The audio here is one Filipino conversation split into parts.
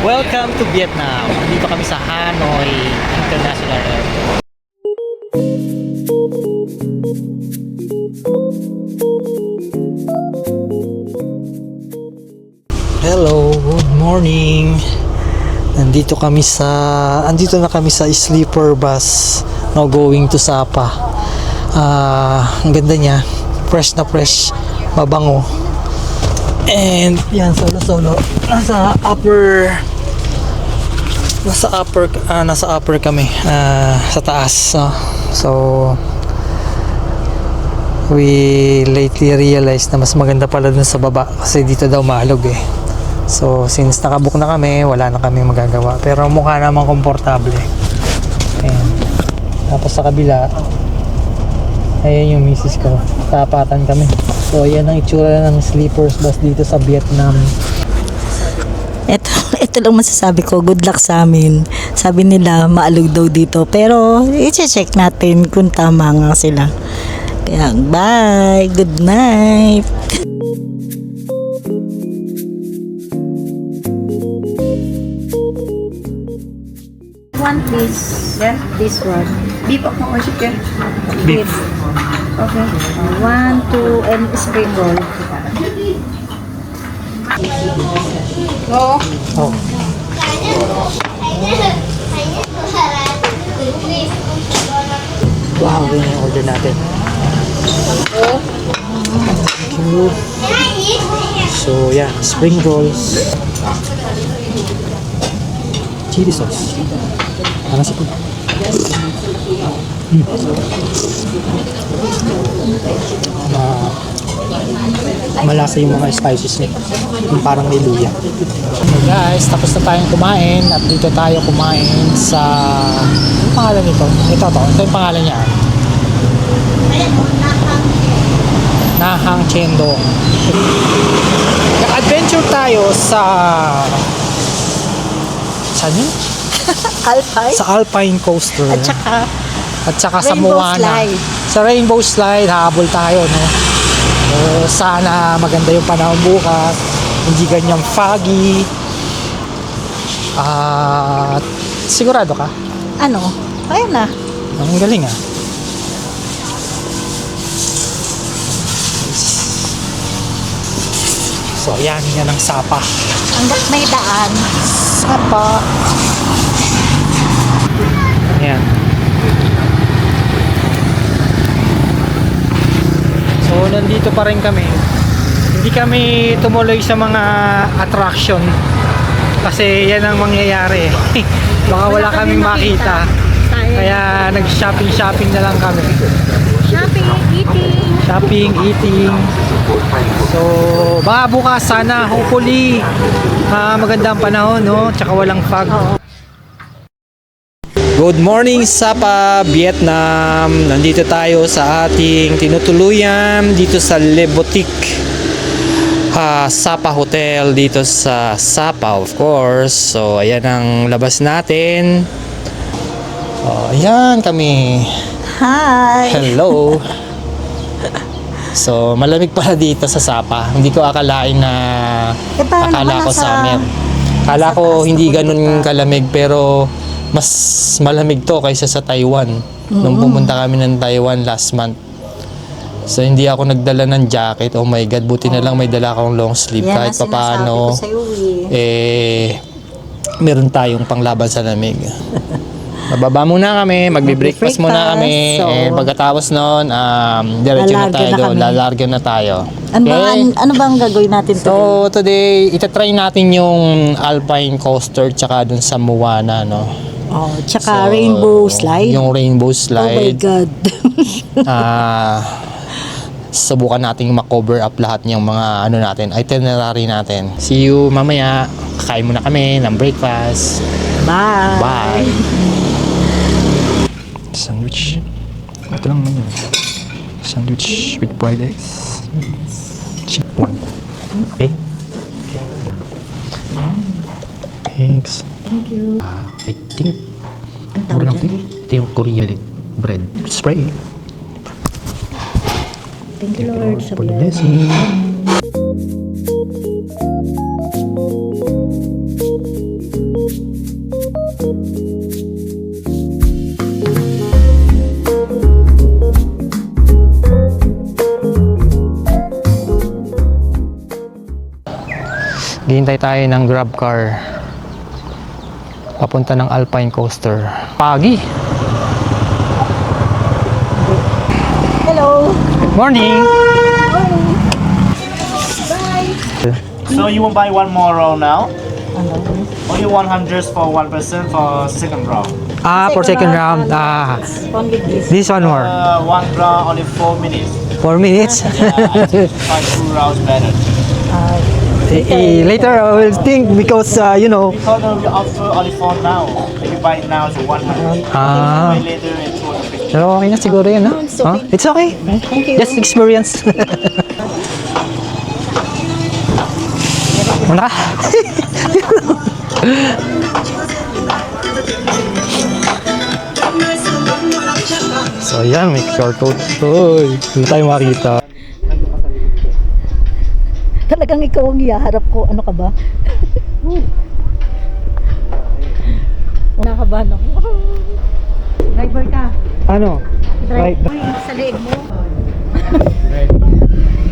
Welcome to Vietnam. Dito kami sa Hanoi International Airport. Hello, good morning. Andito na kami sa sleeper bus now going to Sapa. Ang ganda niya, fresh na fresh, mabango. And yan, solo nasa upper kami, sa taas. So we lately realized na mas maganda pala dun sa baba kasi dito daw maalog eh. So since nakabook na kami, wala na kami magagawa, pero mukha namang komportable. Ayan. Tapos sa kabila, ayan yung misis ko, tapatan kami. So ayan ang itsura ng sleepers bus dito sa Vietnam. Ito lang masasabi ko, good luck sa amin. Sabi nila maalog daw dito, pero i-check natin kung tama nga sila. Kaya bye, good night. One please. Yeah, this one. Beef ako or chicken? Beef. Okay. 1, 2, and spring roll. Oo. Oh. Wow, yun yung order natin. Thank you. So yeah, spring rolls, chili sauce, parang sipon. Malasa yung mga spices niya, yung parang may luya. Okay guys, tapos na tayong kumain at dito tayo kumain sa, ano pangalan nito? Ito yung pangalan niya, Nahang Chendong. Adventure tayo sa saan yun? Alpine? Sa Alpine Coaster. At saka sa Rainbow Moana. Slide. Sa Rainbow Slide, habol tayo, no? Sana maganda yung panahon bukas. Hindi ganyang foggy. At sigurado ka? Ano? Ayun na. Ang galing ah. So, yan ng Sapa. Hanggat may daan. Sapa. Ayan. So, nandito pa rin kami. Hindi kami tumuloy sa mga attraction. Kasi yan ang mangyayari. Baka wala kaming makita. Kaya nag-shopping na lang kami. Shopping, eating. So, baka bukas sana, hopefully, magandang panahon, no? Tsaka walang fog. Good morning, Sapa, Vietnam. Nandito tayo sa ating tinutuluyan dito sa Le Boutique Sapa Hotel dito sa Sapa, of course. So, ayan ang labas natin. Ayan kami. Hi! Hello. So, malamig pala dito sa Sapa. Hindi ko akalain na akala ko summer. Akala ko hindi ganun kalamig, pero mas malamig to kaysa sa Taiwan. Nung pumunta kami ng Taiwan last month. So, hindi ako nagdala ng jacket. Oh my God, buti na lang may dala akong long sleeve. Yan kahit ang papaano, sinasabi ko sa'yo meron tayong panglaban sa lamig. Bababa muna kami, magbe-breakfast muna kami, So, and pagkatapos nun, diretso na tayo doon, lalarga na tayo. Ano bang gagawin natin today? So, today, itatry natin yung Alpine Coaster tsaka dun sa Moana, no? Tsaka So, Rainbow Slide? Yung Rainbow Oh my Slide. God. Subukan nating ma-cover up lahat yung mga itinerary natin. See you mamaya. Kakain muna kami ng breakfast. Bye! Bye! Sandwich. Ito lang naman yun. Sandwich with fried eggs. Cheap one. Okay. Thanks. Thank you. I think ito yung Korean bread spray. Thank you, Lord, sa for the biyaya. blessing. Hihintay tayo ng grab car. Papunta ng Alpine Coaster. Pagi. Hello! Morning! So you will buy one more row now? Only 100 for one person for second row. For second round. Only this. This one more. One round only 4 minutes. 4 minutes. I think find 2 rounds better. Later I will think because you know. Because we offer only for now. If you buy it now, it's 100. Ah. Buy later, it's 250. Pero okay na siguro yun, no? It's okay. It's okay. Thank you. Just experience. Muna ka. So yan, may QR code. Uy, hindi tayo makita. Talagang ikaw ang iyaharap ko. Ano ka ba? Nakabahan ako. Driver ka. Ano? Right. Uy, sa leeg mo.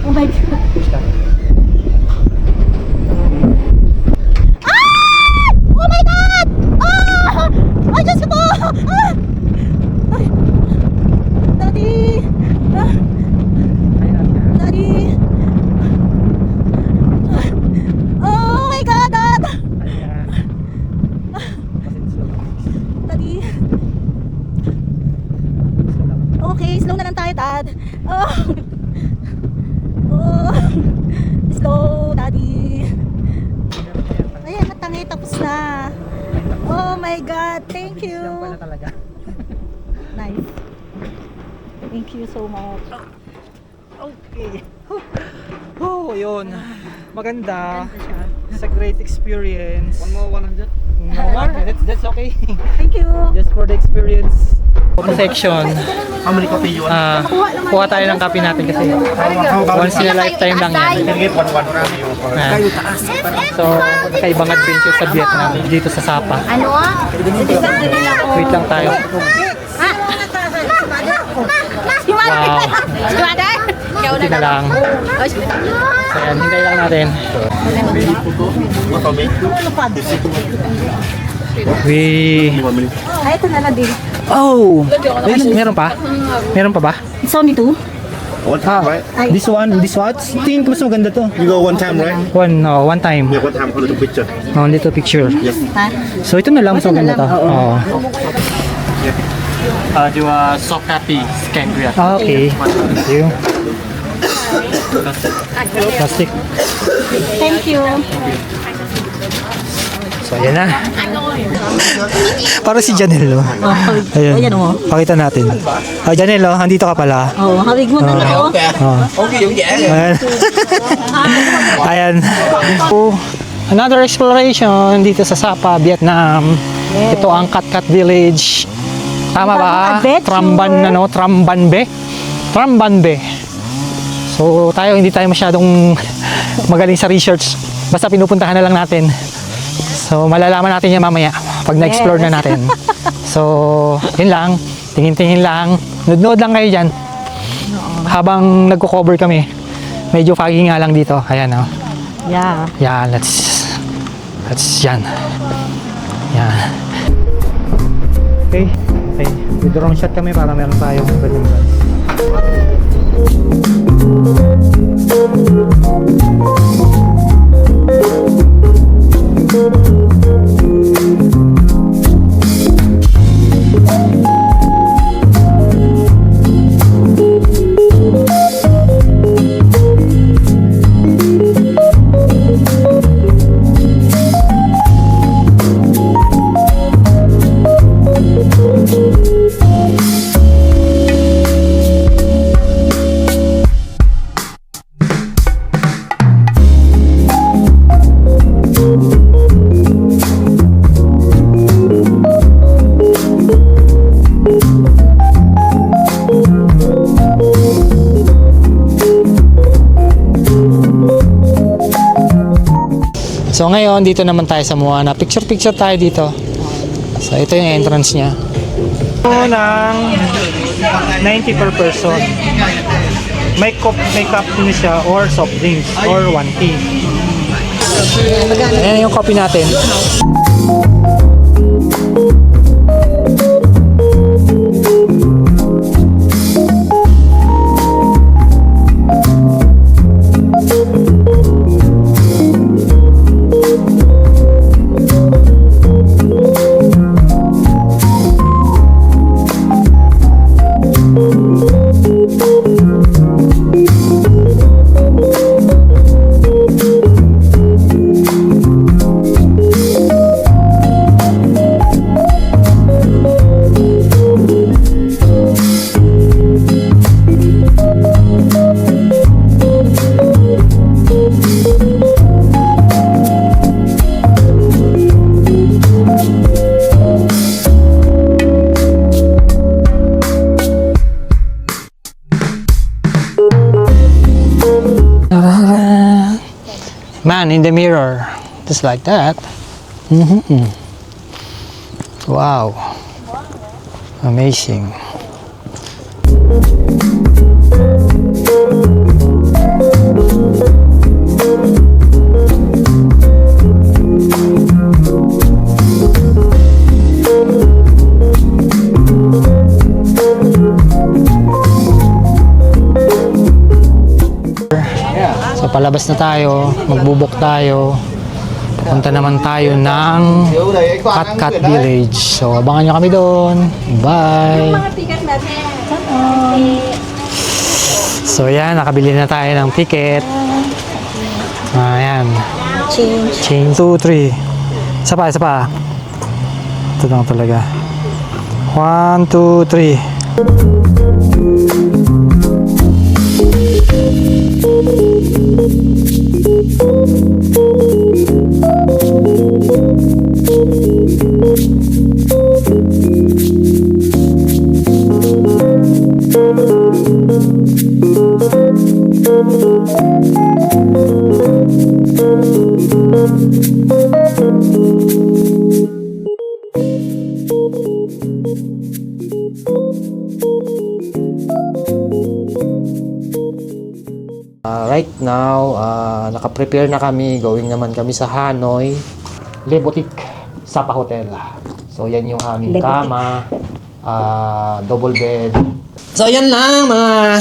Oh my God. Oh my God! Ay, Diyos ko! Ay! Daddy! Daddy! Oh my God, Dad! Daddy! Okay, slow na lang tayo, Dad. Oh! Oh! Slow, Daddy! Ayan, natangi, tapos na. Oh my God, thank you. Nice. Thank you so much. Okay. Oh, yun. Maganda. It's a great experience. One more 100? No more? That's okay. Thank you. Just for the experience. Section. How many coffee you want? Kuha tayo ng kape natin kasi once in a lifetime lang yan. You can get one coffee. So, kakaibang adventure sa Vietnam dito sa Sapa. Ano ah? Wait lang tayo. Wow. Hindi na lang. So, yan, hintay lang natin. Ay, ito na lang din. Oh! Meron pa? Meron pa ba? It's only two. One time, right? This one. Think mas maganda to. You go one time, right? One time. Yeah, one time for the picture. Only to picture. Ha? So, ito na lang. Mas maganda to. Oo. Do a soft copy scan here. Okay. Thank you. Plastic. Thank you. So, ayan na. Para si Janelle, no? Ayan. Ayan o. Pakita natin. Janelle, oh, andito ka pala. Oh, hawig mo na lang. Oh. Ayan. Ayan. So, another exploration dito sa Sapa, Vietnam. Ito ang Cat Cat Village. Tama ba? Trambanbe. So, hindi tayo masyadong magaling sa research. Basta pinupuntahan na lang natin. So, malalaman natin yan mamaya pag na-explore na natin. So, yun lang. Tingin-tingin lang. Nood-nood lang kayo dyan. Habang nagko-cover kami. Medyo foggy nga lang dito. Ayan, oh. Yeah. Yan, let's yan. Yan. Okay. With drone shot kami para meron tayong pwedeng guys. So ngayon, dito naman tayo sa Moana. Picture tayo dito. So ito yung entrance niya. Ito ng 90 per person. May cup din siya or soft drinks or 1 tea. Ayan yung coffee natin. Man in the mirror, just like that. Wow, amazing. So palabas na tayo, magbubok tayo. Punta naman tayo ng Cat Village. So abangan nyo kami doon. Bye! So yan, nakabili na tayo ng ticket. Ayan. Change. 2, 3. Isa pa, isa pa. Ito lang talaga. 1, 2, 3. Right now, naka-prepare na kami. Going naman kami sa Hanoi. Le Boutique, Sapa Hotel. So, yan yung aming kama. Double bed. So, yan lang mga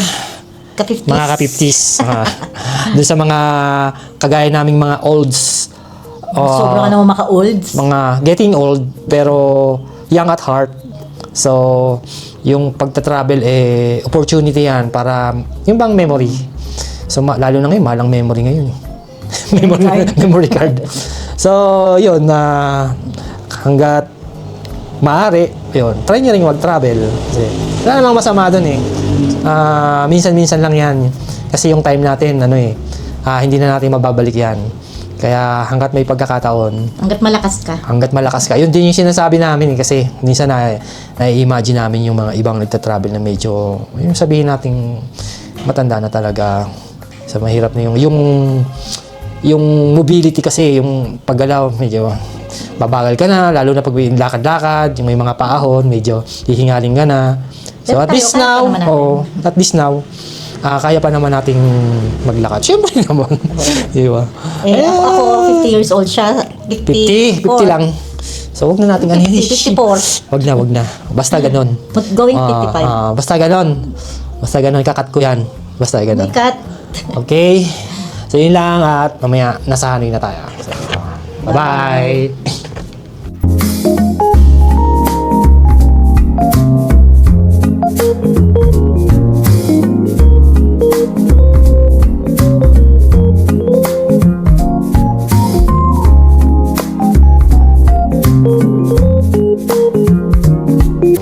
Ka-50s. mga ka-50s. Doon sa mga kagaya naming mga olds. Sobrang ka naman maka-olds. Mga getting old, pero young at heart. So, yung pagta-travel, opportunity yan para yung bang memory. So, lalo na ngayon, malang memory ngayon. memory card. So, yun, hanggat maaari, yun, try nyo rin mag-travel. Kasi, wala namang masama dun minsan-minsan lang yan. Kasi yung time natin, hindi na natin mababalik yan. Kaya hanggat may pagkakataon, Hanggat malakas ka. Yun din yung sinasabi namin kasi minsan na-imagine namin yung mga ibang nagta-travel na medyo, yung sabihin nating matanda na talaga. So mahirap na yung mobility kasi, yung paggalaw, medyo babagal ka na, lalo na pag may lakad-lakad, yung may mga paahon, medyo hihingaling ka na. So Pero at least now, kaya pa naman nating maglakad. Siyempre naman. Di ba? Ako, 50 years old siya. 50 lang. So, wag na natin 54. Wag na. Basta ganon. Going 55. Basta ganon. Kakat ko yan. Basta ganon. Cut. Okay. So, yun lang. At mamaya, nasa Hanoi na tayo. So, bye-bye.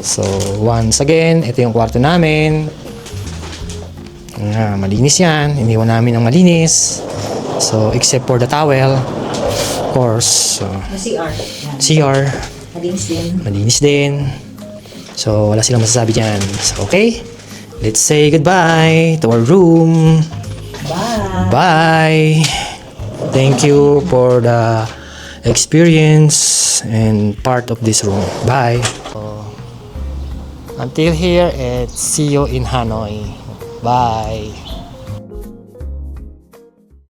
So, once again, ito yung kwarto namin. Malinis yan. Iniwan namin ng malinis. So, except for the towel. Of course. So, CR. CR. Malinis din. So, wala silang masasabi dyan. So, okay. Let's say goodbye to our room. Bye. Thank you for the experience and part of this room. Bye. Until here, and see you in Hanoi. Bye.